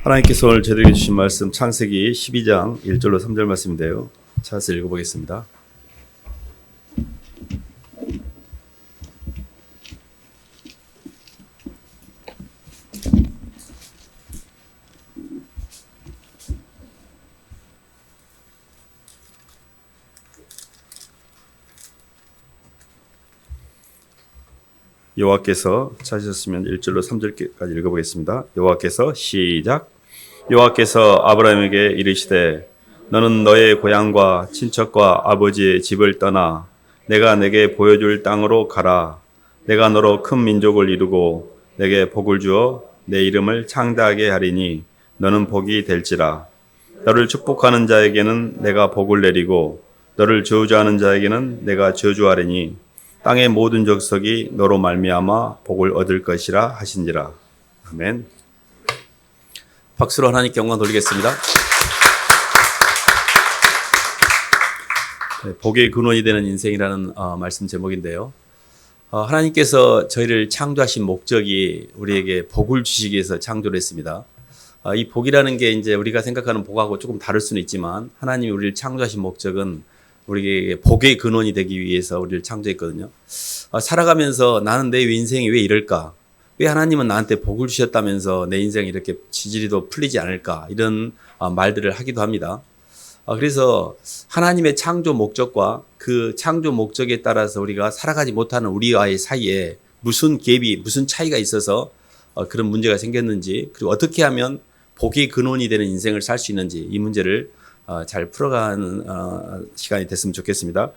하나님께서 오늘 저희에게 주신 말씀 창세기 12장 1절로 3절 말씀인데요. 찾아서 읽어보겠습니다. 여호와께서 찾으셨으면 1절로 3절까지 읽어보겠습니다. 여호와께서 시작. 여호와께서 아브라함에게 이르시되 너는 너의 고향과 친척과 아버지의 집을 떠나 내가 내게 보여줄 땅으로 가라. 내가 너로 큰 민족을 이루고 내게 복을 주어 내 이름을 창대하게 하리니 너는 복이 될지라. 너를 축복하는 자에게는 내가 복을 내리고 너를 저주하는 자에게는 내가 저주하리니 땅의 모든 족속이 너로 말미암아 복을 얻을 것이라 하신지라. 아멘. 박수로 하나님께 영광 돌리겠습니다. 네, 복의 근원이 되는 인생이라는 말씀 제목인데요. 하나님께서 저희를 창조하신 목적이 우리에게 복을 주시기 위해서 창조를 했습니다. 이 복이라는 게 이제 우리가 생각하는 복하고 조금 다를 수는 있지만 하나님이 우리를 창조하신 목적은 우리에게 복의 근원이 되기 위해서 우리를 창조했거든요. 살아가면서 나는 내 인생이 왜 이럴까? 왜 하나님은 나한테 복을 주셨다면서 내 인생이 이렇게 지지리도 풀리지 않을까? 이런 말들을 하기도 합니다. 그래서 하나님의 창조 목적과 그 창조 목적에 따라서 우리가 살아가지 못하는 우리와의 사이에 무슨 갭이, 무슨 차이가 있어서 그런 문제가 생겼는지, 그리고 어떻게 하면 복의 근원이 되는 인생을 살 수 있는지 이 문제를 잘 풀어가는 시간이 됐으면 좋겠습니다.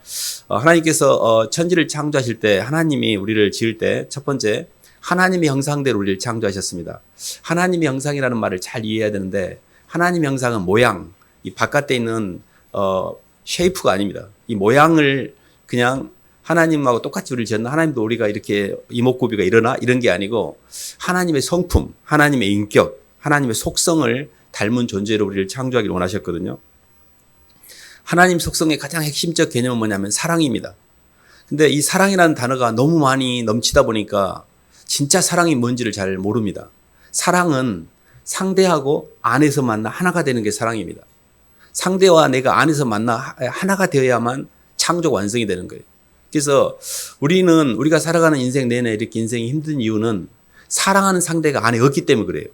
하나님께서 천지를 창조하실 때 하나님이 우리를 지을 때 첫 번째 하나님의 형상대로 우리를 창조하셨습니다. 하나님의 형상이라는 말을 잘 이해해야 되는데 하나님의 형상은 모양, 이 바깥에 있는 쉐이프가 아닙니다. 이 모양을 그냥 하나님하고 똑같이 우리를 지었나? 하나님도 우리가 이렇게 이목구비가 일어나? 이런 게 아니고 하나님의 성품, 하나님의 인격, 하나님의 속성을 닮은 존재로 우리를 창조하기를 원하셨거든요. 하나님 속성의 가장 핵심적 개념은 뭐냐면 사랑입니다. 근데 이 사랑이라는 단어가 너무 많이 넘치다 보니까 진짜 사랑이 뭔지를 잘 모릅니다. 사랑은 상대하고 안에서 만나 하나가 되는 게 사랑입니다. 상대와 내가 안에서 만나 하나가 되어야만 창조가 완성이 되는 거예요. 그래서 우리가 살아가는 인생 내내 이렇게 인생이 힘든 이유는 사랑하는 상대가 안에 없기 때문에 그래요.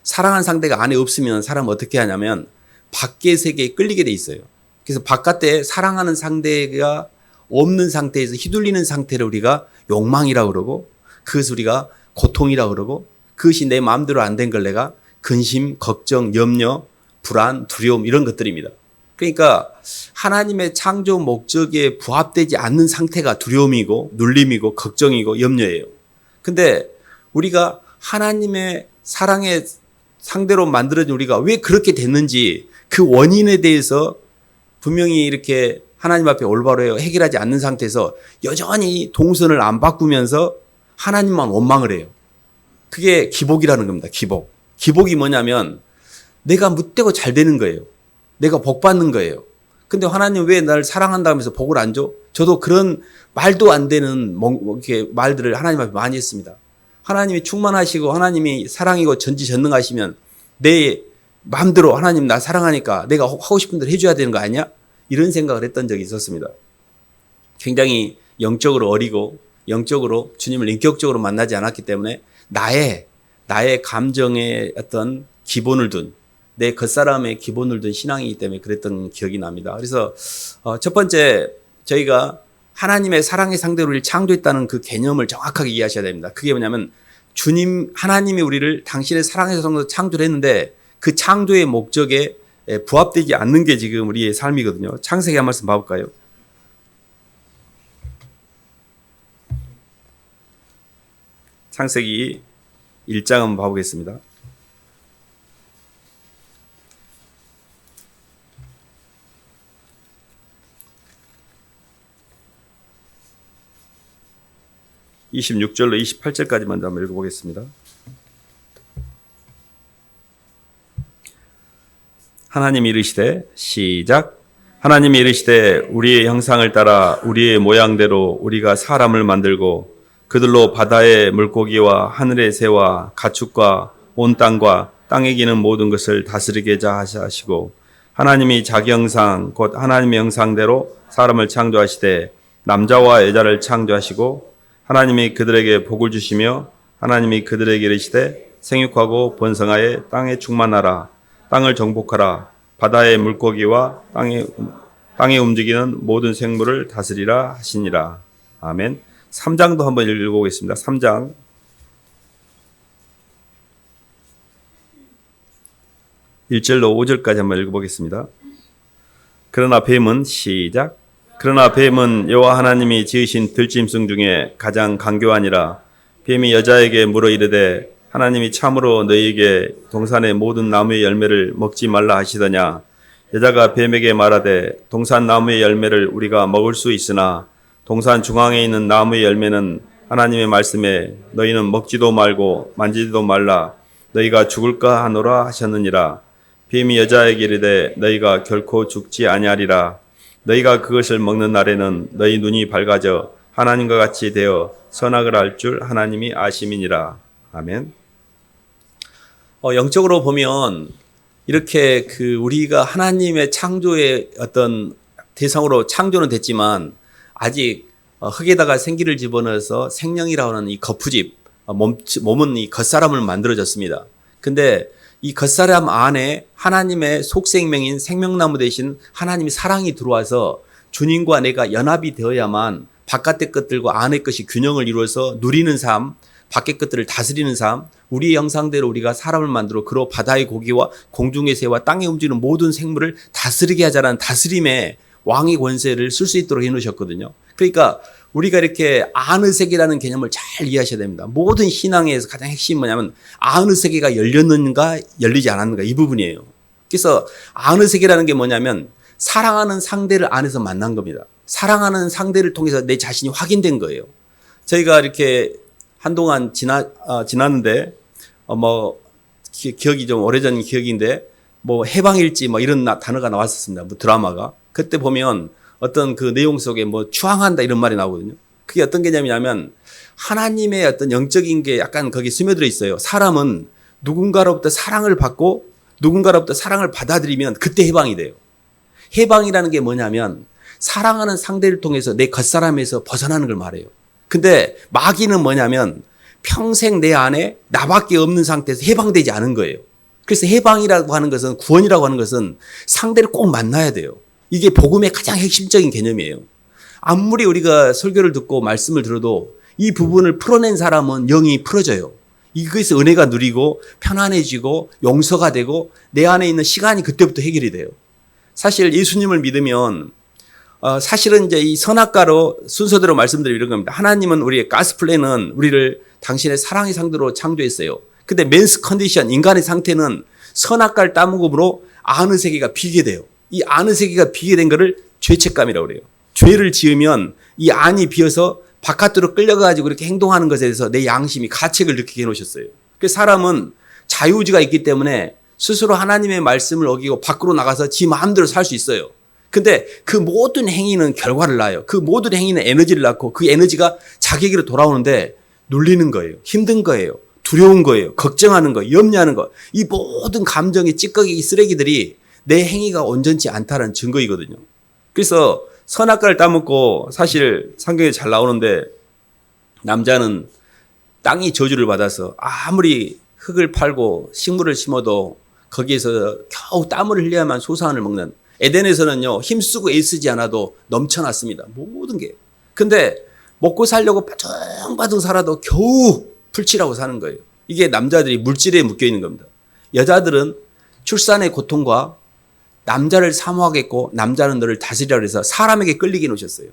사랑하는 상대가 안에 없으면 사람은 어떻게 하냐면 밖의 세계에 끌리게 돼 있어요. 그래서 바깥에 사랑하는 상대가 없는 상태에서 휘둘리는 상태를 우리가 욕망이라고 그러고 그것을 우리가 고통이라고 그러고 그것이 내 마음대로 안 된 걸 내가 근심, 걱정, 염려, 불안, 두려움 이런 것들입니다. 그러니까 하나님의 창조 목적에 부합되지 않는 상태가 두려움이고 눌림이고 걱정이고 염려예요. 근데 우리가 하나님의 사랑의 상대로 만들어진 우리가 왜 그렇게 됐는지 그 원인에 대해서 분명히 이렇게 하나님 앞에 올바로 해결하지 않는 상태에서 여전히 동선을 안 바꾸면서 하나님만 원망을 해요. 그게 기복이라는 겁니다. 기복. 기복이 뭐냐면 내가 못되고 잘 되는 거예요. 내가 복 받는 거예요. 근데 하나님 왜 나를 사랑한다 하면서 복을 안 줘? 저도 그런 말도 안 되는 이렇게 말들을 하나님 앞에 많이 했습니다. 하나님이 충만하시고 하나님이 사랑이고 전지전능하시면 내 마음대로 하나님 나 사랑하니까 내가 하고 싶은 대로 해줘야 되는 거 아니야? 이런 생각을 했던 적이 있었습니다. 굉장히 영적으로 어리고 영적으로 주님을 인격적으로 만나지 않았기 때문에 나의 감정의 어떤 기본을 둔 내 겉사람의 기본을 둔 신앙이기 때문에 그랬던 기억이 납니다. 그래서 첫 번째 저희가 하나님의 사랑의 상대로 우리를 창조했다는 그 개념을 정확하게 이해하셔야 됩니다. 그게 뭐냐면 하나님이 우리를 당신의 사랑의 성으로 창조를 했는데 그 창조의 목적에 부합되지 않는 게 지금 우리의 삶이거든요. 창세기 한 말씀 봐볼까요? 창세기 1장 한번 봐보겠습니다. (26절로 28절까지) 먼저 한번 읽어보겠습니다. 하나님이 이르시되 시작. 하나님이 이르시되 우리의 형상을 따라 우리의 모양대로 우리가 사람을 만들고 그들로 바다의 물고기와 하늘의 새와 가축과 온 땅과 땅에 기는 모든 것을 다스리게 하시고 하나님이 자기 형상 곧 하나님의 형상대로 사람을 창조하시되 남자와 여자를 창조하시고 하나님이 그들에게 복을 주시며 하나님이 그들에게 이르시되 생육하고 번성하여 땅에 충만하라 땅을 정복하라 바다의 물고기와 땅에 움직이는 모든 생물을 다스리라 하시니라. 아멘. 3장도 한번 읽어보겠습니다. 3장 1절로 5절까지 한번 읽어보겠습니다. 그러나 뱀은 시작. 그러나 뱀은 여호와 하나님이 지으신 들짐승 중에 가장 간교하니라. 뱀이 여자에게 물어 이르되 하나님이 참으로 너희에게 동산의 모든 나무의 열매를 먹지 말라 하시더냐. 여자가 뱀에게 말하되 동산 나무의 열매를 우리가 먹을 수 있으나 동산 중앙에 있는 나무의 열매는 하나님의 말씀에 너희는 먹지도 말고 만지지도 말라 너희가 죽을까 하노라 하셨느니라. 뱀이 여자에게 이르되 너희가 결코 죽지 아니하리라. 너희가 그것을 먹는 날에는 너희 눈이 밝아져 하나님과 같이 되어 선악을 알 줄 하나님이 아심이니라. 아멘. 영적으로 보면 이렇게 우리가 하나님의 창조의 어떤 대상으로 창조는 됐지만 아직 흙에다가 생기를 집어넣어서 생명이라고 하는 이 거푸집, 몸은 이 겉사람을 만들어졌습니다. 근데 이 겉사람 안에 하나님의 속생명인 생명나무 대신 하나님의 사랑이 들어와서 주님과 내가 연합이 되어야만 바깥의 것들과 안의 것이 균형을 이루어서 누리는 삶, 밖의 것들을 다스리는 삶, 우리의 형상대로 우리가 사람을 만들어 그로 바다의 고기와 공중의 새와 땅에 움직이는 모든 생물을 다스리게 하자라는 다스림의 왕의 권세를 쓸 수 있도록 해놓으셨거든요. 그러니까 우리가 이렇게 아느색이라는 개념을 잘 이해하셔야 됩니다. 모든 신앙에서 가장 핵심이 뭐냐면 아느색이가 열렸는가 열리지 않았는가 이 부분이에요. 그래서 아느색이라는 게 뭐냐면 사랑하는 상대를 안에서 만난 겁니다. 사랑하는 상대를 통해서 내 자신이 확인된 거예요. 저희가 이렇게 한동안 지났는데 기억이 좀 오래전 기억인데 해방일지 이런 단어가 나왔었습니다. 드라마가. 그때 보면 어떤 그 내용 속에 추앙한다 이런 말이 나오거든요. 그게 어떤 개념이냐면 하나님의 어떤 영적인 게 약간 거기 스며들어 있어요. 사람은 누군가로부터 사랑을 받고 누군가로부터 사랑을 받아들이면 그때 해방이 돼요. 해방이라는 게 뭐냐면 사랑하는 상대를 통해서 내 겉사람에서 벗어나는 걸 말해요. 근데 마귀는 뭐냐면 평생 내 안에 나밖에 없는 상태에서 해방되지 않은 거예요. 그래서 해방이라고 하는 것은 구원이라고 하는 것은 상대를 꼭 만나야 돼요. 이게 복음의 가장 핵심적인 개념이에요. 아무리 우리가 설교를 듣고 말씀을 들어도 이 부분을 풀어낸 사람은 영이 풀어져요. 이것에서 은혜가 누리고 편안해지고 용서가 되고 내 안에 있는 시간이 그때부터 해결이 돼요. 사실 예수님을 믿으면 사실은 이제 이 선악과로 순서대로 말씀드리면 이런 겁니다. 하나님은 우리의 가스플랜은 우리를 당신의 사랑의 상대로 창조했어요. 근데 맨스 컨디션, 인간의 상태는 선악과를 따먹음으로 아느세계가 비게 돼요. 이 아느세계가 비게 된 거를 죄책감이라고 그래요. 죄를 지으면 이 안이 비어서 바깥으로 끌려가지고 이렇게 행동하는 것에 대해서 내 양심이 가책을 느끼게 해놓으셨어요. 그래서 사람은 자유의지가 있기 때문에 스스로 하나님의 말씀을 어기고 밖으로 나가서 지 마음대로 살 수 있어요. 근데 그 모든 행위는 결과를 낳아요. 그 모든 행위는 에너지를 낳고 그 에너지가 자기에게로 돌아오는데 눌리는 거예요. 힘든 거예요. 두려운 거예요. 걱정하는 거, 염려하는 거. 이 모든 감정의 찌꺼기 쓰레기들이 내 행위가 온전치 않다는 증거이거든요. 그래서 선악과를 따먹고 사실 성경에 잘 나오는데 남자는 땅이 저주를 받아서 아무리 흙을 팔고 식물을 심어도 거기에서 겨우 땀을 흘려야만 소산을 먹는 에덴에서는요 힘쓰고 애쓰지 않아도 넘쳐났습니다. 모든 게. 근데 먹고 살려고 빠둥빠둥 살아도 겨우 풀칠하고 사는 거예요. 이게 남자들이 물질에 묶여 있는 겁니다. 여자들은 출산의 고통과 남자를 사모하겠고 남자는 너를 다스리라 그래서 사람에게 끌리게 놓으셨어요.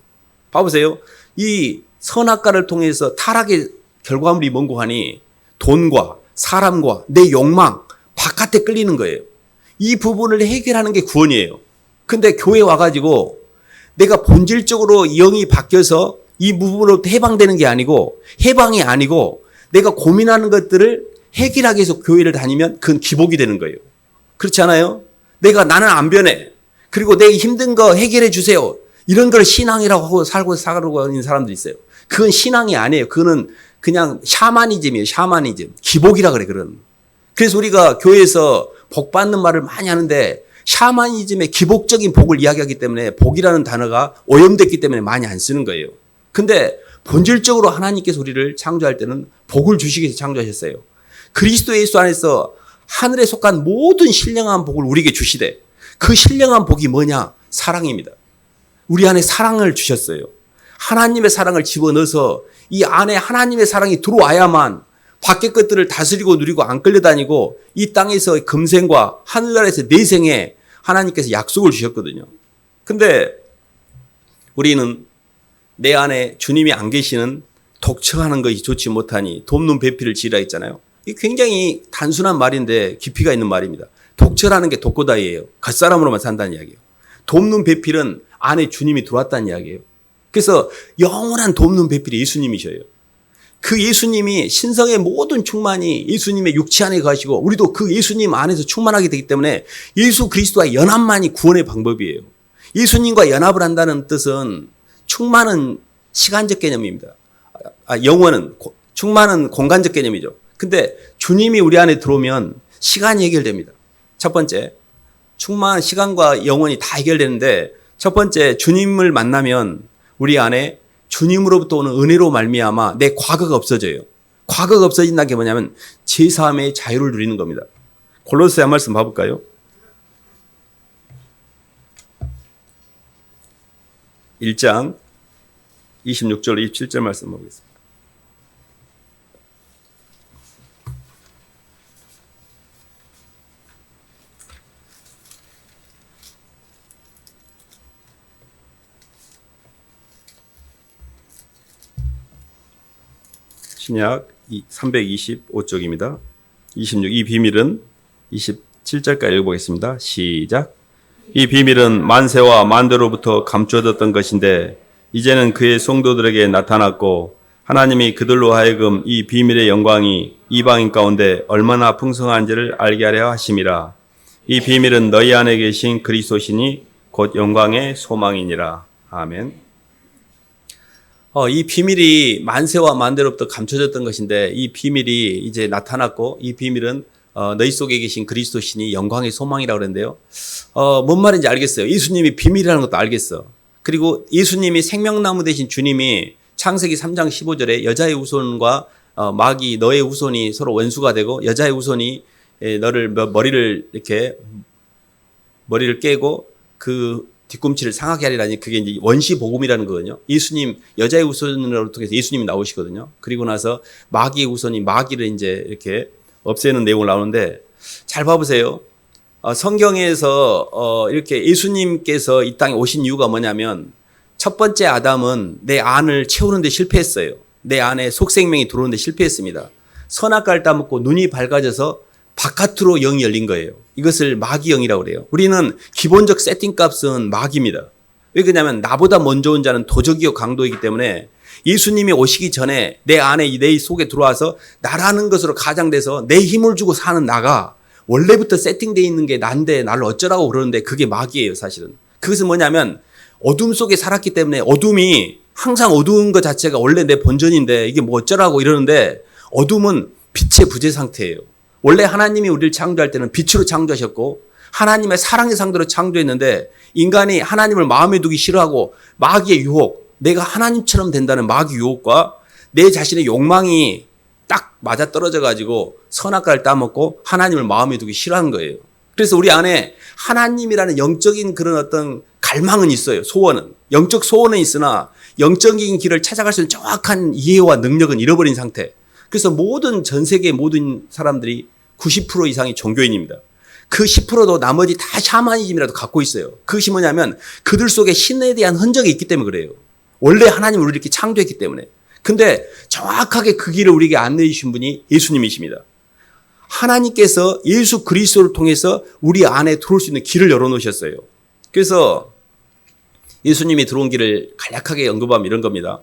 봐보세요. 이 선악과를 통해서 타락의 결과물이 뭔고 하니 돈과 사람과 내 욕망 바깥에 끌리는 거예요. 이 부분을 해결하는 게 구원이에요. 근데 교회 와가지고 내가 본질적으로 영이 바뀌어서 이 부분으로부터 해방되는 게 아니고 해방이 아니고 내가 고민하는 것들을 해결하기 위해서 교회를 다니면 그건 기복이 되는 거예요. 그렇지 않아요? 나는 안 변해. 그리고 내 힘든 거 해결해 주세요. 이런 걸 신앙이라고 하고 살고 있는 사람들이 있어요. 그건 신앙이 아니에요. 그거는 그냥 샤머니즘이에요. 샤머니즘. 기복이라 그래, 그런. 그래서 우리가 교회에서 복 받는 말을 많이 하는데 샤머니즘의 기복적인 복을 이야기하기 때문에 복이라는 단어가 오염됐기 때문에 많이 안 쓰는 거예요. 근데 본질적으로 하나님께서 우리를 창조할 때는 복을 주시기 위해서 창조하셨어요. 그리스도 예수 안에서 하늘에 속한 모든 신령한 복을 우리에게 주시되 그 신령한 복이 뭐냐? 사랑입니다. 우리 안에 사랑을 주셨어요. 하나님의 사랑을 집어넣어서 이 안에 하나님의 사랑이 들어와야만 밖의 것들을 다스리고 누리고 안 끌려다니고 이 땅에서 금생과 하늘나라에서 내생에 하나님께서 약속을 주셨거든요. 근데 우리는 내 안에 주님이 안 계시는 독처하는 것이 좋지 못하니 돕는 배필을 지으라 했잖아요. 이게 굉장히 단순한 말인데 깊이가 있는 말입니다. 독처라는 게 독고다이예요. 겉사람으로만 산다는 이야기예요. 돕는 배필은 안에 주님이 들어왔다는 이야기예요. 그래서 영원한 돕는 배필이 예수님이셔요. 그 예수님이 신성의 모든 충만이 예수님의 육체 안에 가시고 우리도 그 예수님 안에서 충만하게 되기 때문에 예수 그리스도와 연합만이 구원의 방법이에요. 예수님과 연합을 한다는 뜻은 충만은 시간적 개념입니다. 영원은 충만은 공간적 개념이죠. 근데 주님이 우리 안에 들어오면 시간이 해결됩니다. 첫 번째, 충만한 시간과 영원이 다 해결되는데 첫 번째, 주님을 만나면 우리 안에 주님으로부터 오는 은혜로 말미암아 내 과거가 없어져요. 과거가 없어진다는 게 뭐냐면 제사함의 자유를 누리는 겁니다. 골로새 한 말씀 봐볼까요? 1장 26절 27절 말씀 보겠습니다. 신약 325쪽입니다. 26. 이 비밀은 27절까지 읽어보겠습니다. 시작. 이 비밀은 만세와 만대로부터 감춰졌던 것인데 이제는 그의 성도들에게 나타났고 하나님이 그들로 하여금 이 비밀의 영광이 이방인 가운데 얼마나 풍성한지를 알게 하려 하심이라. 이 비밀은 너희 안에 계신 그리스도시니 곧 영광의 소망이니라. 아멘. 이 비밀이 만세와 만대로부터 감춰졌던 것인데 이 비밀이 이제 나타났고 이 비밀은 너희 속에 계신 그리스도시니 영광의 소망이라고 그랬는데요. 뭔 말인지 알겠어요. 예수님이 비밀이라는 것도 알겠어. 그리고 예수님이 생명나무 대신 주님이 창세기 3장 15절에 여자의 후손과 마귀 너의 후손이 서로 원수가 되고 여자의 후손이 너를 머리를 깨고 그 뒤꿈치를 상하게 하리라니 그게 이제 원시 복음이라는 거거든요. 예수님 여자의 후손으로 통해서 예수님이 나오시거든요. 그리고 나서 마귀의 후손이 마귀를 이제 이렇게 없애는 내용을 나오는데 잘 봐보세요. 성경에서 이렇게 예수님께서 이 땅에 오신 이유가 뭐냐면 첫 번째 아담은 내 안을 채우는데 실패했어요. 내 안에 속생명이 들어오는데 실패했습니다. 선악과를 따먹고 눈이 밝아져서 바깥으로 영이 열린 거예요. 이것을 마귀 영이라고 그래요. 우리는 기본적 세팅값은 마귀입니다. 왜 그러냐면 나보다 먼저 온 자는 도적이요 강도이기 때문에 예수님이 오시기 전에 내 안에 내 속에 들어와서 나라는 것으로 가장돼서 내 힘을 주고 사는 나가 원래부터 세팅되어 있는 게 난데 나를 어쩌라고 그러는데 그게 마귀예요 사실은. 그것은 뭐냐면 어둠 속에 살았기 때문에 어둠이 항상 어두운 것 자체가 원래 내 본전인데 이게 뭐 어쩌라고 이러는데 어둠은 빛의 부재 상태예요. 원래 하나님이 우리를 창조할 때는 빛으로 창조하셨고 하나님의 사랑의 상대로 창조했는데 인간이 하나님을 마음에 두기 싫어하고 마귀의 유혹, 내가 하나님처럼 된다는 마귀 유혹과 내 자신의 욕망이 딱 맞아떨어져 가지고 선악과를 따먹고 하나님을 마음에 두기 싫어하는 거예요. 그래서 우리 안에 하나님이라는 영적인 그런 어떤 갈망은 있어요. 소원은. 영적 소원은 있으나 영적인 길을 찾아갈 수 있는 정확한 이해와 능력은 잃어버린 상태. 그래서 전 세계 모든 사람들이 90% 이상이 종교인입니다. 그 10%도 나머지 다 샤머니즘이라도 갖고 있어요. 그것이 뭐냐면 그들 속에 신에 대한 흔적이 있기 때문에 그래요. 원래 하나님이 우리를 이렇게 창조했기 때문에. 근데 정확하게 그 길을 우리에게 안내해 주신 분이 예수님이십니다. 하나님께서 예수 그리스도를 통해서 우리 안에 들어올 수 있는 길을 열어놓으셨어요. 그래서 예수님이 들어온 길을 간략하게 언급하면 이런 겁니다.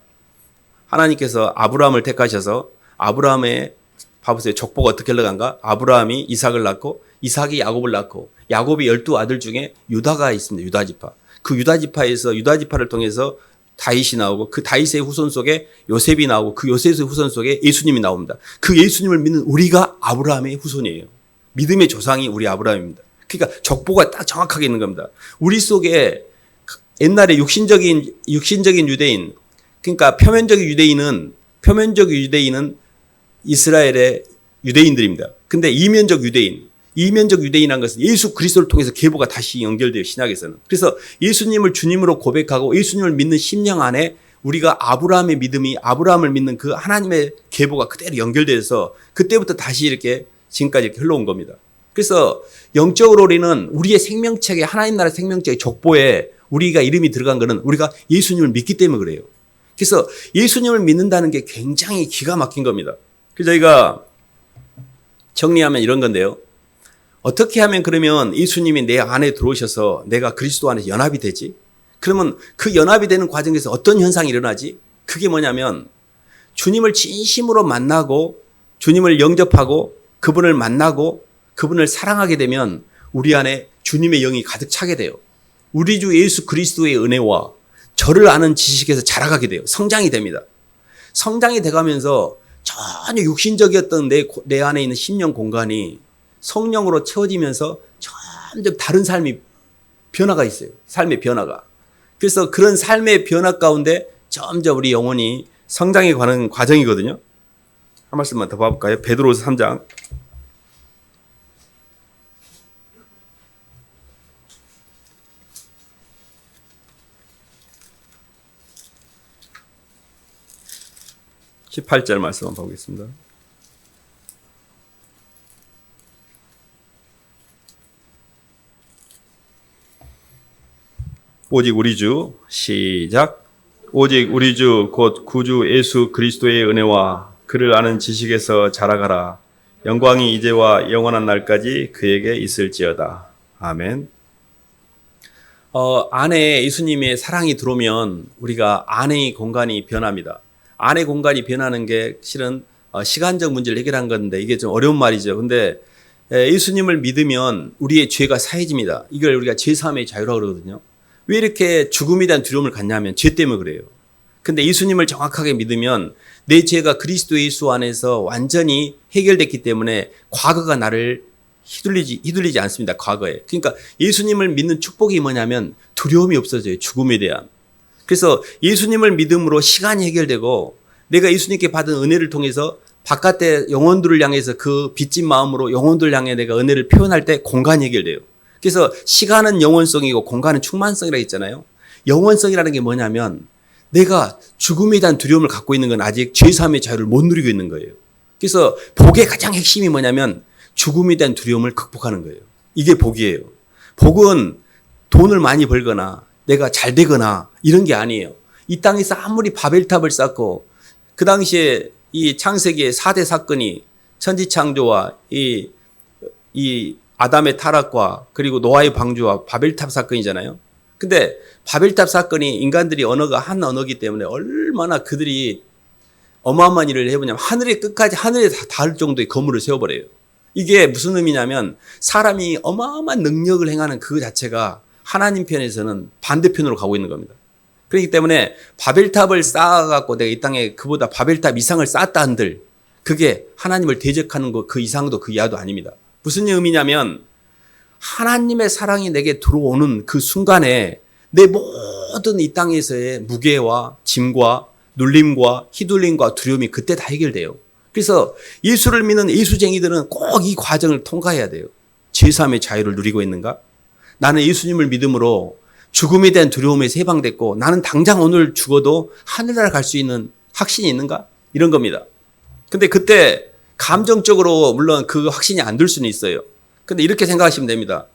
하나님께서 아브라함을 택하셔서 아브라함의 봐보세요. 족보가 어떻게 흘러간가? 아브라함이 이삭을 낳고 이삭이 야곱을 낳고 야곱이 12아들 중에 유다가 있습니다. 유다지파. 그 유다지파에서 유다지파를 통해서 다윗이 나오고 그 다윗의 후손 속에 요셉이 나오고 그 요셉의 후손 속에 예수님이 나옵니다. 그 예수님을 믿는 우리가 아브라함의 후손이에요. 믿음의 조상이 우리 아브라함입니다. 그러니까 족보가 딱 정확하게 있는 겁니다. 우리 속에 옛날에 육신적인 유대인, 그러니까 표면적 유대인은 이스라엘의 유대인들입니다. 근데 이면적 유대인이라는 것은 예수 그리스도를 통해서 계보가 다시 연결돼요, 신약에서는. 그래서 예수님을 주님으로 고백하고 예수님을 믿는 심령 안에 우리가 아브라함의 믿음이 아브라함을 믿는 그 하나님의 계보가 그대로 연결돼서 그때부터 다시 이렇게 지금까지 이렇게 흘러온 겁니다. 그래서 영적으로 우리는 우리의 생명책에, 하나님 나라 생명책의 족보에 우리가 이름이 들어간 거는 우리가 예수님을 믿기 때문에 그래요. 그래서 예수님을 믿는다는 게 굉장히 기가 막힌 겁니다. 그래서 저희가 정리하면 이런 건데요. 어떻게 하면 그러면 예수님이 내 안에 들어오셔서 내가 그리스도 안에 연합이 되지? 그러면 그 연합이 되는 과정에서 어떤 현상이 일어나지? 그게 뭐냐면 주님을 진심으로 만나고 주님을 영접하고 그분을 만나고 그분을 사랑하게 되면 우리 안에 주님의 영이 가득 차게 돼요. 우리 주 예수 그리스도의 은혜와 저를 아는 지식에서 자라가게 돼요. 성장이 됩니다. 성장이 돼가면서 전혀 육신적이었던 내 안에 있는 심령 공간이 성령으로 채워지면서 점점 다른 삶이 변화가 있어요. 삶의 변화가. 그래서 그런 삶의 변화 가운데 점점 우리 영혼이 성장해 가는 과정이거든요. 한 말씀만 더 봐볼까요? 베드로서 3장. (18절) 말씀 한번 보겠습니다. 오직 우리 주 시작. 오직 우리 주 곧 구주 예수 그리스도의 은혜와 그를 아는 지식에서 자라가라. 영광이 이제와 영원한 날까지 그에게 있을지어다. 아멘. 안에 예수님의 사랑이 들어오면 우리가 안의 공간이 변합니다. 안의 공간이 변하는 게 실은 시간적 문제를 해결한 건데 이게 좀 어려운 말이죠. 근데 예수님을 믿으면 우리의 죄가 사해집니다. 이걸 우리가 죄사함의 자유라고 그러거든요. 왜 이렇게 죽음에 대한 두려움을 갖냐면 죄 때문에 그래요. 근데 예수님을 정확하게 믿으면 내 죄가 그리스도 예수 안에서 완전히 해결됐기 때문에 과거가 나를 휘둘리지 않습니다. 과거에. 그러니까 예수님을 믿는 축복이 뭐냐면 두려움이 없어져요. 죽음에 대한. 그래서 예수님을 믿음으로 시간이 해결되고 내가 예수님께 받은 은혜를 통해서 바깥의 영혼들을 향해서 그 빚진 마음으로 영혼들을 향해 내가 은혜를 표현할 때 공간이 해결돼요. 그래서 시간은 영원성이고 공간은 충만성이라고 했잖아요. 영원성이라는 게 뭐냐면 내가 죽음에 대한 두려움을 갖고 있는 건 아직 죄사함의 자유를 못 누리고 있는 거예요. 그래서 복의 가장 핵심이 뭐냐면 죽음에 대한 두려움을 극복하는 거예요. 이게 복이에요. 복은 돈을 많이 벌거나 내가 잘 되거나 이런 게 아니에요. 이 땅에서 아무리 바벨탑을 쌓고 그 당시에 이 창세기의 4대 사건이 천지창조와 이 아담의 타락과 그리고 노아의 방주와 바벨탑 사건이잖아요. 근데 바벨탑 사건이 인간들이 언어가 한 언어이기 때문에 얼마나 그들이 어마어마한 일을 해보냐면 하늘의 끝까지 하늘에 닿을 정도의 건물을 세워버려요. 이게 무슨 의미냐면 사람이 어마어마한 능력을 행하는 그 자체가 하나님 편에서는 반대편으로 가고 있는 겁니다. 그렇기 때문에 바벨탑을 쌓아갖고 내가 이 땅에 그보다 바벨탑 이상을 쌓았다 한들 그게 하나님을 대적하는 것 그 이상도 그 이하도 아닙니다. 무슨 의미냐면 하나님의 사랑이 내게 들어오는 그 순간에 내 모든 이 땅에서의 무게와 짐과 눌림과 휘둘림과 두려움이 그때 다 해결돼요. 그래서 예수를 믿는 예수쟁이들은 꼭 이 과정을 통과해야 돼요. 죄사함의 자유를 누리고 있는가? 나는 예수님을 믿음으로 죽음에 대한 두려움에서 해방됐고 나는 당장 오늘 죽어도 하늘나라 갈 수 있는 확신이 있는가? 이런 겁니다. 근데 그때 감정적으로 물론 그 확신이 안 들 수는 있어요. 근데 이렇게 생각하시면 됩니다.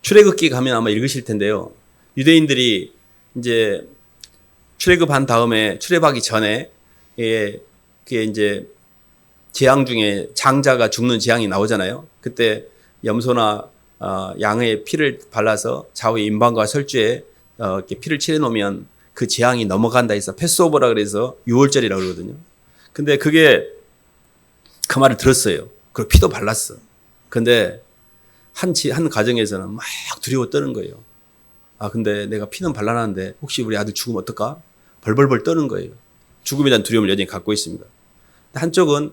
출애굽기 가면 아마 읽으실 텐데요. 유대인들이 이제 출애굽한 다음에 출애굽하기 전에 그게 이제 재앙 중에 장자가 죽는 재앙이 나오잖아요. 그때 염소나 양의 피를 발라서 좌우의 임방과 설주에 이렇게 피를 칠해 놓으면 그 재앙이 넘어간다 해서 패스오버라 그래서 6월절이라고 그러거든요. 근데 그게 그 말을 들었어요. 그리고 피도 발랐어. 근데 한 가정에서는 막 두려워 떠는 거예요. 근데 내가 피는 발라놨는데 혹시 우리 아들 죽으면 어떨까? 벌벌벌 떠는 거예요. 죽음에 대한 두려움을 여전히 갖고 있습니다. 한쪽은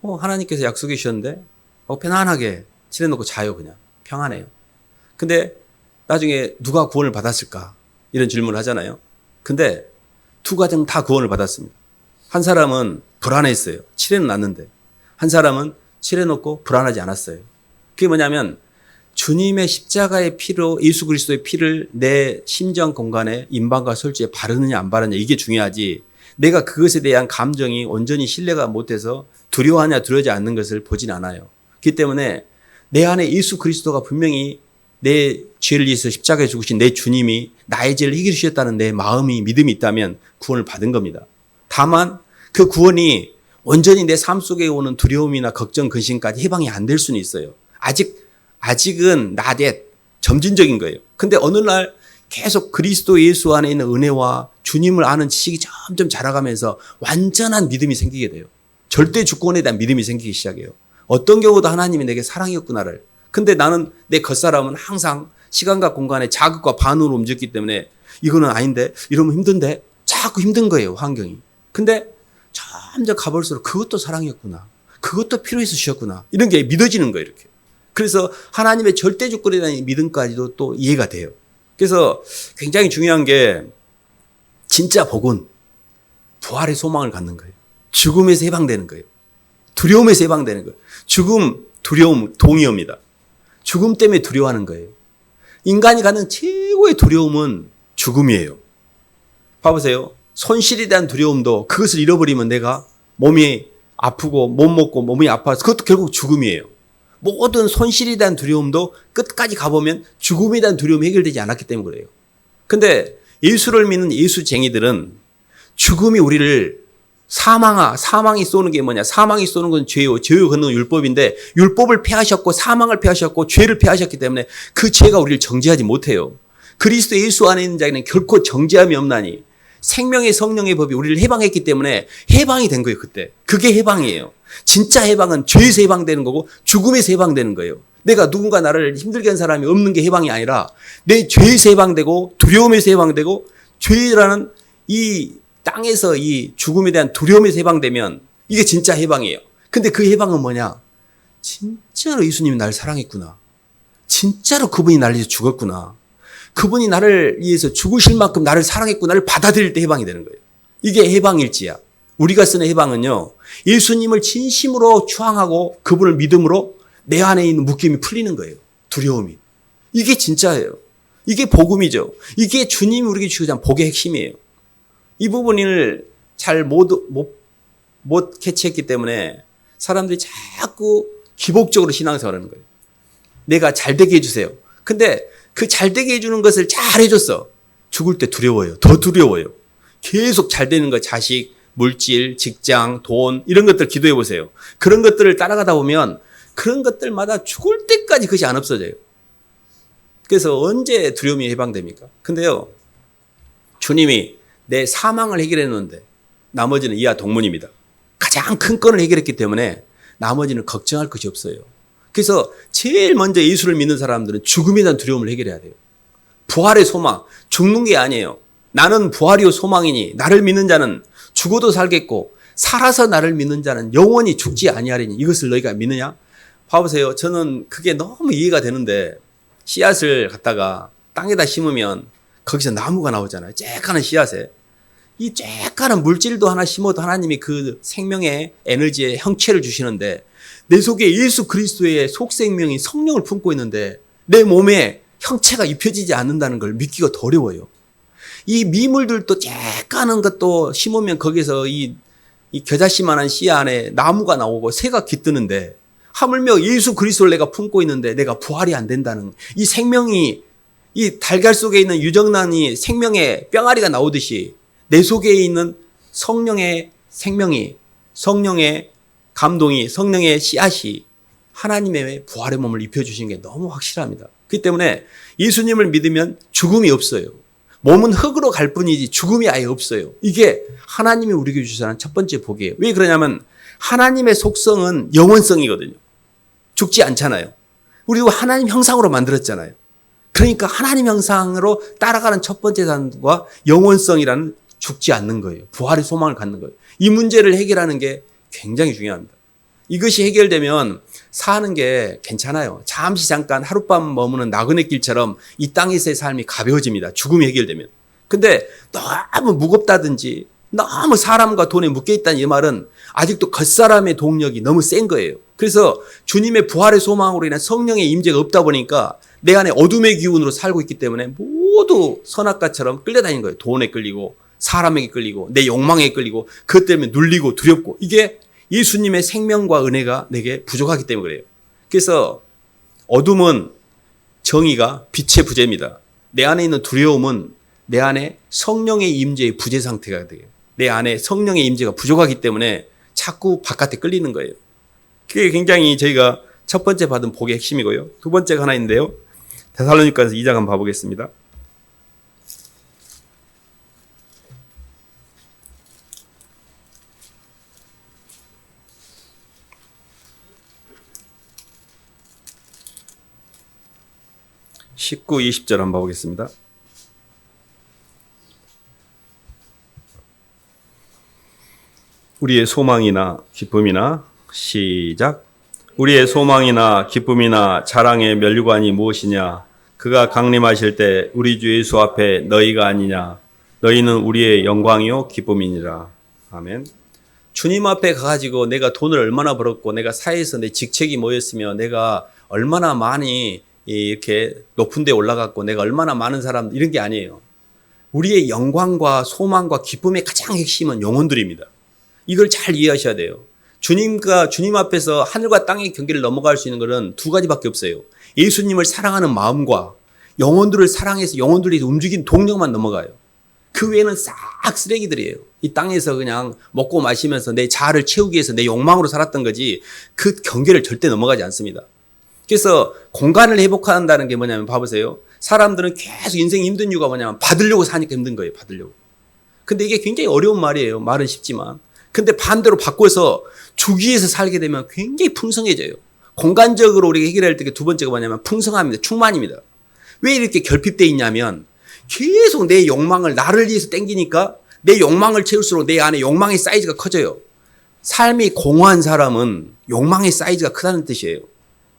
하나님께서 약속해 주셨는데 하고 편안하게 칠해놓고 자요. 그냥 평안해요. 근데 나중에 누가 구원을 받았을까? 이런 질문을 하잖아요. 근데 두 가정 다 구원을 받았습니다. 한 사람은 불안했어요. 칠해는 놨는데. 한 사람은 칠해놓고 불안하지 않았어요. 그게 뭐냐면 주님의 십자가의 피로 예수 그리스도의 피를 내 심정 공간에 임방과 솔지에 바르느냐 안 바르느냐 이게 중요하지, 내가 그것에 대한 감정이 온전히 신뢰가 못해서 두려워하냐 두려워하지 않는 것을 보진 않아요. 그렇기 때문에 내 안에 예수 그리스도가 분명히 내 죄를 위해서 십자가에 죽으신 내 주님이 나의 죄를 해결해 주셨다는 내 마음이 믿음이 있다면 구원을 받은 겁니다. 다만 그 구원이 온전히 내 삶 속에 오는 두려움이나 걱정, 근심까지 해방이 안 될 수는 있어요. 아직은 나대 점진적인 거예요. 근데 어느 날 계속 그리스도 예수 안에 있는 은혜와 주님을 아는 지식이 점점 자라가면서 완전한 믿음이 생기게 돼요. 절대 주권에 대한 믿음이 생기기 시작해요. 어떤 경우도 하나님이 내게 사랑이었구나를. 근데 나는 내 겉사람은 항상 시간과 공간의 자극과 반응으로 움직였기 때문에 이거는 아닌데, 이러면 힘든데, 자꾸 힘든 거예요, 환경이. 근데 점점 가볼수록 그것도 사랑이었구나, 그것도 필요해서 주셨구나, 이런 게 믿어지는 거예요, 이렇게. 그래서 하나님의 절대 주권에 대한 믿음까지도 또 이해가 돼요. 그래서 굉장히 중요한 게 진짜 복은 부활의 소망을 갖는 거예요. 죽음에서 해방되는 거예요. 두려움에서 해방되는 거예요. 죽음, 두려움, 동의어입니다. 죽음 때문에 두려워하는 거예요. 인간이 갖는 최고의 두려움은 죽음이에요. 봐보세요. 손실에 대한 두려움도 그것을 잃어버리면 내가 몸이 아프고 못 먹고 몸이 아파서 그것도 결국 죽음이에요. 모든 손실에 대한 두려움도 끝까지 가보면 죽음에 대한 두려움이 해결되지 않았기 때문에 그래요. 근데 예수를 믿는 예수쟁이들은 죽음이 우리를 사망이 쏘는 게 뭐냐? 사망이 쏘는 건 죄요. 죄요 걷는 건 율법인데 율법을 폐하셨고 사망을 폐하셨고 죄를 폐하셨기 때문에 그 죄가 우리를 정죄하지 못해요. 그리스도 예수 안에 있는 자에는 결코 정죄함이 없나니 생명의 성령의 법이 우리를 해방했기 때문에 해방이 된 거예요. 그때. 그게 해방이에요. 진짜 해방은 죄에서 해방되는 거고 죽음에서 해방되는 거예요. 내가 누군가 나를 힘들게 한 사람이 없는 게 해방이 아니라 내 죄에서 해방되고 두려움에서 해방되고 죄라는 이 땅에서 이 죽음에 대한 두려움에서 해방되면 이게 진짜 해방이에요. 근데 그 해방은 뭐냐? 진짜로 예수님이 나를 사랑했구나. 진짜로 그분이 나를 위해서 죽었구나. 그분이 나를 위해서 죽으실 만큼 나를 사랑했구나를 받아들일 때 해방이 되는 거예요. 이게 해방일지야. 우리가 쓰는 해방은요, 예수님을 진심으로 추앙하고 그분을 믿음으로 내 안에 있는 묶임이 풀리는 거예요. 두려움이. 이게 진짜예요. 이게 복음이죠. 이게 주님이 우리에게 주고자 하는 복의 핵심이에요. 이 부분을 잘 못 캐치했기 때문에 사람들이 자꾸 기복적으로 신앙생활을 하는 거예요. 내가 잘 되게 해주세요. 근데 그 잘 되게 해주는 것을 잘 해줬어. 죽을 때 두려워요. 더 두려워요. 계속 잘 되는 거, 자식, 물질, 직장, 돈, 이런 것들 기도해 보세요. 그런 것들을 따라가다 보면 그런 것들마다 죽을 때까지 그것이 안 없어져요. 그래서 언제 두려움이 해방됩니까? 근데요, 주님이 내 사망을 해결했는데 나머지는 이하 동문입니다. 가장 큰 건을 해결했기 때문에 나머지는 걱정할 것이 없어요. 그래서 제일 먼저 예수를 믿는 사람들은 죽음에 대한 두려움을 해결해야 돼요. 부활의 소망, 죽는 게 아니에요. 나는 부활이요 소망이니 나를 믿는 자는 죽어도 살겠고 살아서 나를 믿는 자는 영원히 죽지 아니하리니 이것을 너희가 믿느냐? 봐보세요. 저는 그게 너무 이해가 되는데 씨앗을 갖다가 땅에다 심으면 거기서 나무가 나오잖아요. 쬐까는 씨앗에. 이 쬐까는 물질도 하나 심어도 하나님이 그 생명의 에너지의 형체를 주시는데 내 속에 예수 그리스도의 속생명이 성령을 품고 있는데 내 몸에 형체가 입혀지지 않는다는 걸 믿기가 더 어려워요. 이 미물들도 쬐까는 것도 심으면 거기서 이 겨자씨만한 씨 안에 나무가 나오고 새가 깃드는데 하물며 예수 그리스도를 내가 품고 있는데 내가 부활이 안 된다는 이 생명이 이 달걀 속에 있는 유정란이 생명의 뿅아리가 나오듯이 내 속에 있는 성령의 생명이, 성령의 감동이, 성령의 씨앗이 하나님의 부활의 몸을 입혀주신 게 너무 확실합니다. 그렇기 때문에 예수님을 믿으면 죽음이 없어요. 몸은 흙으로 갈 뿐이지 죽음이 아예 없어요. 이게 하나님이 우리에게 주시는 첫 번째 복이에요. 왜 그러냐면 하나님의 속성은 영원성이거든요. 죽지 않잖아요. 우리도 하나님 형상으로 만들었잖아요. 그러니까 하나님 형상으로 따라가는 첫 번째 단과 영원성이라는 죽지 않는 거예요. 부활의 소망을 갖는 거예요. 이 문제를 해결하는 게 굉장히 중요합니다. 이것이 해결되면 사는 게 괜찮아요. 잠시 잠깐 하룻밤 머무는 나그네 길처럼 이 땅에서의 삶이 가벼워집니다. 죽음이 해결되면. 근데 너무 무겁다든지 너무 사람과 돈에 묶여있다는 이 말은 아직도 겉사람의 동력이 너무 센 거예요. 그래서 주님의 부활의 소망으로 인한 성령의 임재가 없다 보니까 내 안에 어둠의 기운으로 살고 있기 때문에 모두 선악과처럼 끌려다니는 거예요. 돈에 끌리고 사람에게 끌리고 내 욕망에 끌리고 그것 때문에 눌리고 두렵고 이게 예수님의 생명과 은혜가 내게 부족하기 때문에 그래요. 그래서 어둠은 정의가 빛의 부재입니다. 내 안에 있는 두려움은 내 안에 성령의 임재의 부재 상태가 돼요. 내 안에 성령의 임재가 부족하기 때문에 자꾸 바깥에 끌리는 거예요. 그게 굉장히 저희가 첫 번째 받은 복의 핵심이고요. 두 번째가 하나 있는데요. 데살로니가서 2장 한번 봐보겠습니다. (19, 20절) 한번 봐보겠습니다. 우리의 소망이나 기쁨이나 시작. 우리의 소망이나 기쁨이나 자랑의 면류관이 무엇이냐? 그가 강림하실 때 우리 주 예수 앞에 너희가 아니냐? 너희는 우리의 영광이요 기쁨이니라. 아멘. 주님 앞에 가가지고 내가 돈을 얼마나 벌었고 내가 사회에서 내 직책이 뭐였으며 내가 얼마나 많이 이렇게 높은 데 올라갔고 내가 얼마나 많은 사람 이런 게 아니에요. 우리의 영광과 소망과 기쁨의 가장 핵심은 영혼들입니다. 이걸 잘 이해하셔야 돼요. 주님 앞에서 하늘과 땅의 경계를 넘어갈 수 있는 것은 두 가지밖에 없어요. 예수님을 사랑하는 마음과 영혼들을 사랑해서 영혼들이 움직인 동력만 넘어가요. 그 외에는 싹 쓰레기들이에요. 이 땅에서 그냥 먹고 마시면서 내 자아를 채우기 위해서 내 욕망으로 살았던 거지 그 경계를 절대 넘어가지 않습니다. 그래서 공간을 회복한다는 게 뭐냐면 봐보세요. 사람들은 계속 인생이 힘든 이유가 뭐냐면 받으려고 사니까 힘든 거예요. 받으려고. 근데 이게 굉장히 어려운 말이에요. 말은 쉽지만. 근데 반대로 바꿔서 주기 위해서 살게 되면 굉장히 풍성해져요. 공간적으로 우리가 해결할 때 두 번째가 뭐냐면 풍성함입니다. 충만입니다. 왜 이렇게 결핍되어 있냐면 계속 내 욕망을 나를 위해서 땡기니까 내 욕망을 채울수록 내 안에 욕망의 사이즈가 커져요. 삶이 공허한 사람은 욕망의 사이즈가 크다는 뜻이에요.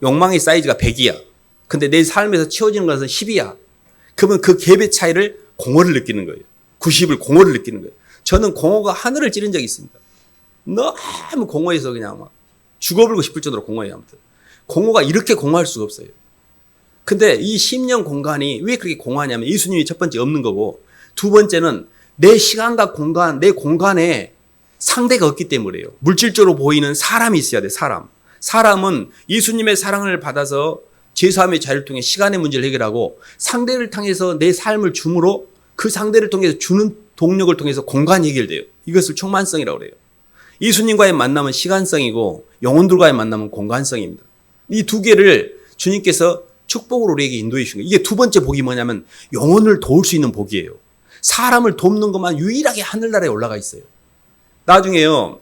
욕망의 사이즈가 100이야. 근데 내 삶에서 채워지는 것은 10이야. 그러면 그 갭의 차이를 공허를 느끼는 거예요. 90을 공허를 느끼는 거예요. 저는 공허가 하늘을 찌른 적이 있습니다. 너무 공허해서 그냥 막 죽어버리고 싶을 정도로 공허해요. 아무튼 공허가 이렇게 공허할 수가 없어요. 근데 이 심령 공간이 왜 그렇게 공허하냐면 예수님이 첫 번째 없는 거고 두 번째는 내 시간과 공간, 내 공간에 상대가 없기 때문이에요. 물질적으로 보이는 사람이 있어야 돼. 사람은 예수님의 사랑을 받아서 죄사함의 자유를 통해 시간의 문제를 해결하고 상대를 통해서 내 삶을 줌으로 그 상대를 통해서 주는 동력을 통해서 공간이 해결돼요. 이것을 충만성이라고 그래요. 예수님과의 만남은 시간성이고 영혼들과의 만남은 공간성입니다. 이 두 개를 주님께서 축복으로 우리에게 인도해 주신 거예요. 이게 두 번째 복이 뭐냐면 영혼을 도울 수 있는 복이에요. 사람을 돕는 것만 유일하게 하늘나라에 올라가 있어요. 나중에요.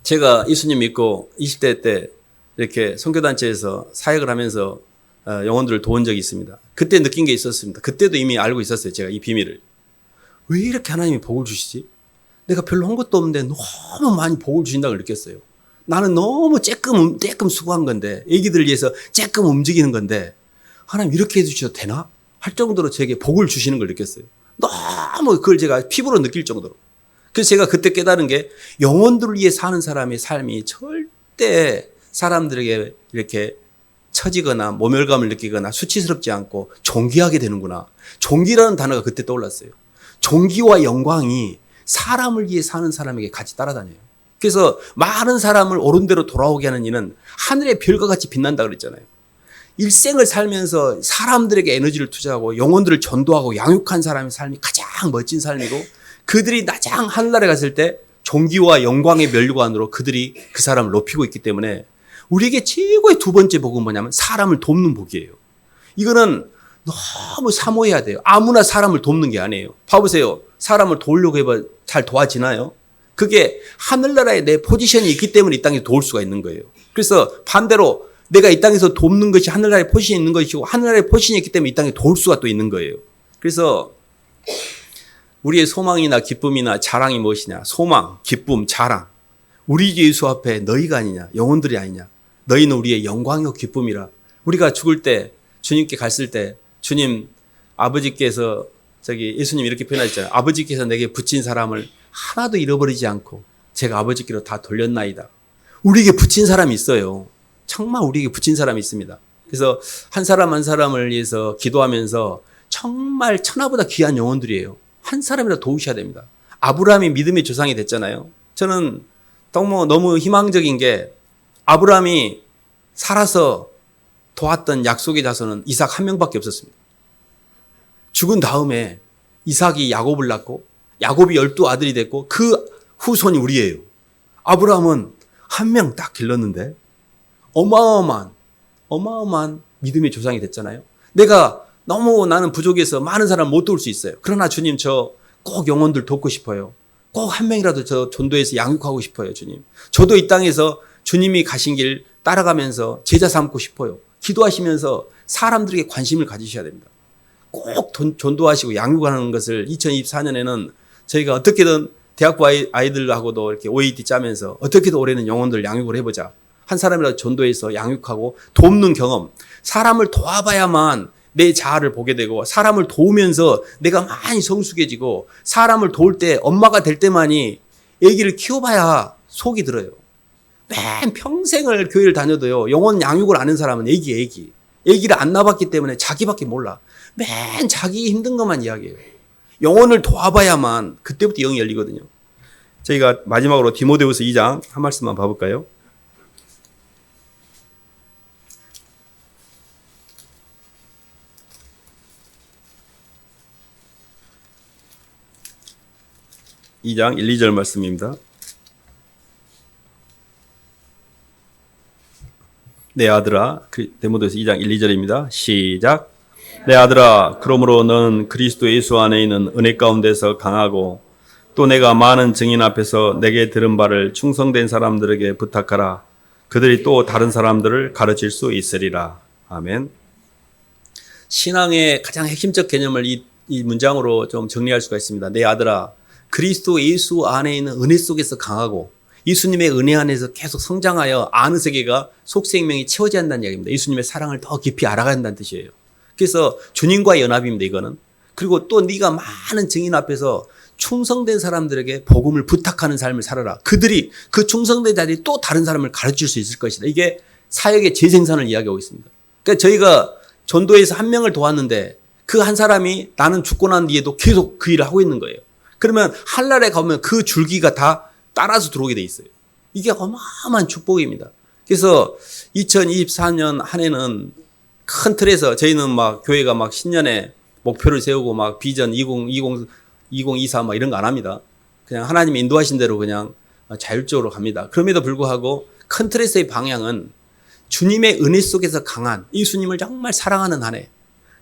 제가 예수님 믿고 20대 때 이렇게 선교단체에서 사역을 하면서 영혼들을 도운 적이 있습니다. 그때 느낀 게 있었습니다. 그때도 이미 알고 있었어요. 제가 이 비밀을. 왜 이렇게 하나님이 복을 주시지? 내가 별로 한 것도 없는데 너무 많이 복을 주신다고 느꼈어요. 나는 너무 쬐끔 수고한 건데 애기들을 위해서 쬐끔 움직이는 건데 하나님 이렇게 해주셔도 되나? 할 정도로 제게 복을 주시는 걸 느꼈어요. 너무 그걸 제가 피부로 느낄 정도로. 그래서 제가 그때 깨달은 게 영혼들을 위해 사는 사람의 삶이 절대 사람들에게 이렇게 처지거나 모멸감을 느끼거나 수치스럽지 않고 존귀하게 되는구나. 존귀라는 단어가 그때 떠올랐어요. 존귀와 영광이 사람을 위해 사는 사람에게 같이 따라다녀요. 그래서 많은 사람을 옳은 대로 돌아오게 하는 이는 하늘의 별과 같이 빛난다 그랬잖아요. 일생을 살면서 사람들에게 에너지를 투자하고 영혼들을 전도하고 양육한 사람의 삶이 가장 멋진 삶이고 그들이 가장 하늘나라에 갔을 때 존귀와 영광의 면류관으로 그들이 그 사람을 높이고 있기 때문에 우리에게 최고의 두 번째 복은 뭐냐면 사람을 돕는 복이에요. 이거는 너무 사모해야 돼요. 아무나 사람을 돕는 게 아니에요. 봐보세요. 사람을 도우려고 해봐 잘 도와지나요? 그게 하늘나라에 내 포지션이 있기 때문에 이 땅에 도울 수가 있는 거예요. 그래서 반대로 내가 이 땅에서 돕는 것이 하늘나라에 포지션이 있는 것이고 하늘나라에 포지션이 있기 때문에 이 땅에 도울 수가 또 있는 거예요. 그래서 우리의 소망이나 기쁨이나 자랑이 무엇이냐? 소망, 기쁨, 자랑. 우리 주 예수 앞에 너희가 아니냐? 영혼들이 아니냐? 너희는 우리의 영광이요 기쁨이라. 우리가 죽을 때 주님께 갔을 때 주님 아버지께서 예수님 이렇게 표현하셨잖아요. 아버지께서 내게 붙인 사람을 하나도 잃어버리지 않고 제가 아버지께로 다 돌렸나이다. 우리에게 붙인 사람이 있어요. 정말 우리에게 붙인 사람이 있습니다. 그래서 한 사람 한 사람을 위해서 기도하면서 정말 천하보다 귀한 영혼들이에요. 한 사람이라도 도우셔야 됩니다. 아브라함이 믿음의 조상이 됐잖아요. 저는 너무 희망적인 게 아브라함이 살아서 도왔던 약속의 자손은 이삭 한 명밖에 없었습니다. 죽은 다음에 이삭이 야곱을 낳고 야곱이 12아들이 됐고 그 후손이 우리예요. 아브라함은 한 명 딱 길렀는데 어마어마한 믿음의 조상이 됐잖아요. 나는 부족해서 많은 사람 못 도울 수 있어요. 그러나 주님 저 꼭 영혼들 돕고 싶어요. 꼭 한 명이라도 저 전도해서 양육하고 싶어요. 주님. 저도 이 땅에서 주님이 가신 길 따라가면서 제자 삼고 싶어요. 기도하시면서 사람들에게 관심을 가지셔야 됩니다. 꼭 전도하시고 양육하는 것을 2024년에는 저희가 어떻게든 대학부 아이들하고도 이렇게 OAT 짜면서 어떻게든 올해는 영혼들 양육을 해보자. 한 사람이라도 전도해서 양육하고 돕는 경험. 사람을 도와봐야만 내 자아를 보게 되고 사람을 도우면서 내가 많이 성숙해지고 사람을 도울 때 엄마가 될 때만이 아기를 키워봐야 속이 들어요. 맨 평생을 교회를 다녀도요. 영혼 양육을 아는 사람은 아기를 안 낳아봤기 때문에 자기밖에 몰라. 맨 자기 힘든 것만 이야기해요. 영혼을 도와봐야만 그때부터 영이 열리거든요. 저희가 마지막으로 디모데후서 2장 한 말씀만 봐볼까요? (2장) 1, 2절 말씀입니다. 내 아들아, 디모데후서 2장 1, 2절입니다. 시작. 내 아들아, 그러므로 너는 그리스도 예수 안에 있는 은혜 가운데서 강하고 또 내가 많은 증인 앞에서 내게 들은 바를 충성된 사람들에게 부탁하라. 그들이 또 다른 사람들을 가르칠 수 있으리라. 아멘. 신앙의 가장 핵심적 개념을 이 문장으로 좀 정리할 수가 있습니다. 내 아들아, 그리스도 예수 안에 있는 은혜 속에서 강하고 예수님의 은혜 안에서 계속 성장하여 아는 세계가 속생명이 채워져야 한다는 이야기입니다. 예수님의 사랑을 더 깊이 알아간다는 뜻이에요. 그래서 주님과의 연합입니다. 이거는. 그리고 또 네가 많은 증인 앞에서 충성된 사람들에게 복음을 부탁하는 삶을 살아라. 그 충성된 자들이 또 다른 사람을 가르칠 수 있을 것이다. 이게 사역의 재생산을 이야기하고 있습니다. 그러니까 저희가 전도에서 한 명을 도왔는데 그 한 사람이 나는 죽고 난 뒤에도 계속 그 일을 하고 있는 거예요. 그러면 한날에 가면 그 줄기가 다 따라서 들어오게 돼 있어요. 이게 어마어마한 축복입니다. 그래서 2024년 한 해는 큰 틀에서 저희는 교회가 신년에 목표를 세우고 비전 2024 이런 거 안 합니다. 그냥 하나님이 인도하신 대로 그냥 자율적으로 갑니다. 그럼에도 불구하고 큰 틀에서의 방향은 주님의 은혜 속에서 강한 예수님을 정말 사랑하는 한 해.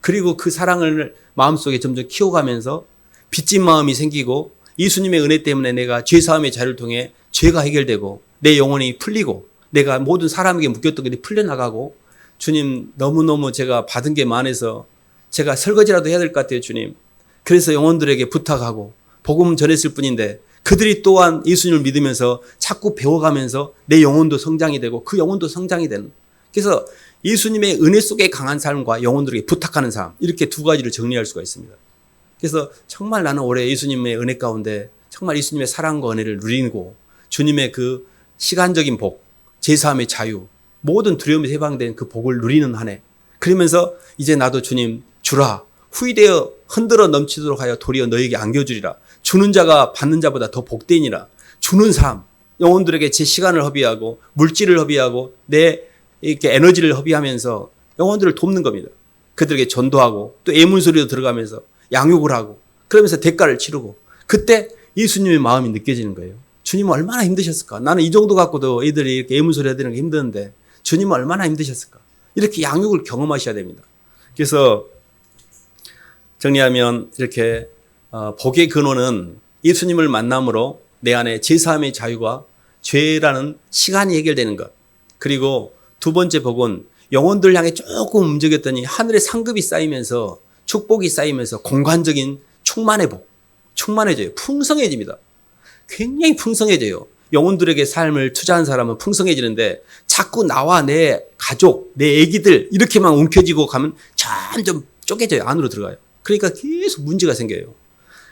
그리고 그 사랑을 마음속에 점점 키워가면서 빚진 마음이 생기고 예수님의 은혜 때문에 내가 죄사함의 자를 통해 죄가 해결되고 내 영혼이 풀리고 내가 모든 사람에게 묶였던 것이 풀려나가고 주님 너무너무 제가 받은 게 많아서 제가 설거지라도 해야 될 것 같아요. 주님. 그래서 영혼들에게 부탁하고 복음 전했을 뿐인데 그들이 또한 예수님을 믿으면서 자꾸 배워가면서 내 영혼도 성장이 되고 그 영혼도 성장이 되는. 그래서 예수님의 은혜 속에 강한 삶과 영혼들에게 부탁하는 삶, 이렇게 두 가지를 정리할 수가 있습니다. 그래서 정말 나는 올해 예수님의 은혜 가운데 정말 예수님의 사랑과 은혜를 누리고 주님의 그 시간적인 복, 제사함의 자유, 모든 두려움에서 해방된 그 복을 누리는 한 해. 그러면서 이제 나도 주님 주라. 후이되어 흔들어 넘치도록 하여 도리어 너에게 안겨주리라. 주는 자가 받는 자보다 더 복되니라. 주는 삶. 영혼들에게 제 시간을 허비하고 물질을 허비하고 내 이렇게 에너지를 허비하면서 영혼들을 돕는 겁니다. 그들에게 전도하고 또 애문소리도 들어가면서 양육을 하고 그러면서 대가를 치르고 그때 예수님의 마음이 느껴지는 거예요. 주님은 얼마나 힘드셨을까? 나는 이 정도 갖고도 애들이 이렇게 애문소리 해야 되는 게 힘드는데 주님은 얼마나 힘드셨을까? 이렇게 양육을 경험하셔야 됩니다. 그래서 정리하면 이렇게 복의 근원은 예수님을 만남으로 내 안에 제사함의 자유와 죄라는 시간이 해결되는 것. 그리고 두 번째 복은 영혼들 향해 조금 움직였더니 하늘의 상급이 쌓이면서 축복이 쌓이면서 공간적인 충만의 복. 충만해져요. 풍성해집니다. 굉장히 풍성해져요. 영혼들에게 삶을 투자한 사람은 풍성해지는데 자꾸 나와 내 가족, 내 애기들 이렇게만 움켜쥐고 가면 점점 쪼개져요. 안으로 들어가요. 그러니까 계속 문제가 생겨요.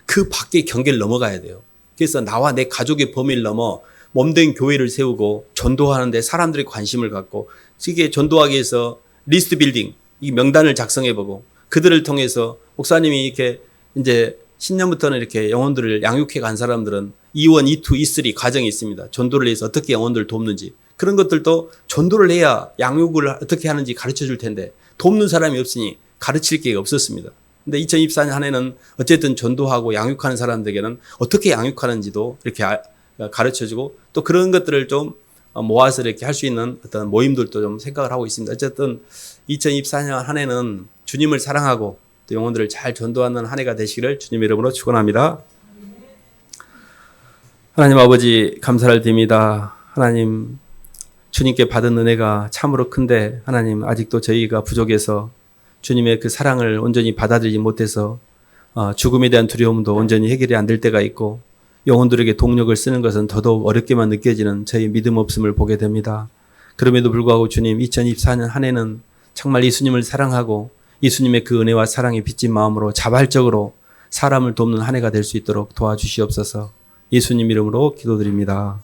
그 밖의 경계를 넘어가야 돼요. 그래서 나와 내 가족의 범위를 넘어 몸된 교회를 세우고 전도하는데 사람들이 관심을 갖고 이게 전도하기 위해서 리스트 빌딩, 이 명단을 작성해보고 그들을 통해서 목사님이 이렇게 이제 신년부터는 이렇게 영혼들을 양육해 간 사람들은 E1, E2, E3 과정이 있습니다. 전도를 위해서 어떻게 영혼들을 돕는지. 그런 것들도 전도를 해야 양육을 어떻게 하는지 가르쳐 줄 텐데 돕는 사람이 없으니 가르칠 게 없었습니다. 근데 2024년 한 해는 어쨌든 전도하고 양육하는 사람들에게는 어떻게 양육하는지도 이렇게 가르쳐 주고 또 그런 것들을 좀 모아서 이렇게 할 수 있는 어떤 모임들도 좀 생각을 하고 있습니다. 어쨌든 2024년 한 해는 주님을 사랑하고 또 영혼들을 잘 전도하는 한 해가 되시기를 주님의 이름으로 축원합니다. 하나님 아버지 감사를 드립니다. 하나님 주님께 받은 은혜가 참으로 큰데 하나님 아직도 저희가 부족해서 주님의 그 사랑을 온전히 받아들이지 못해서 죽음에 대한 두려움도 온전히 해결이 안 될 때가 있고 영혼들에게 동력을 쓰는 것은 더더욱 어렵게만 느껴지는 저희 믿음 없음을 보게 됩니다. 그럼에도 불구하고 주님 2024년 한 해는 정말 예수님을 사랑하고 예수님의 그 은혜와 사랑에 빚진 마음으로 자발적으로 사람을 돕는 한 해가 될 수 있도록 도와주시옵소서. 예수님 이름으로 기도드립니다.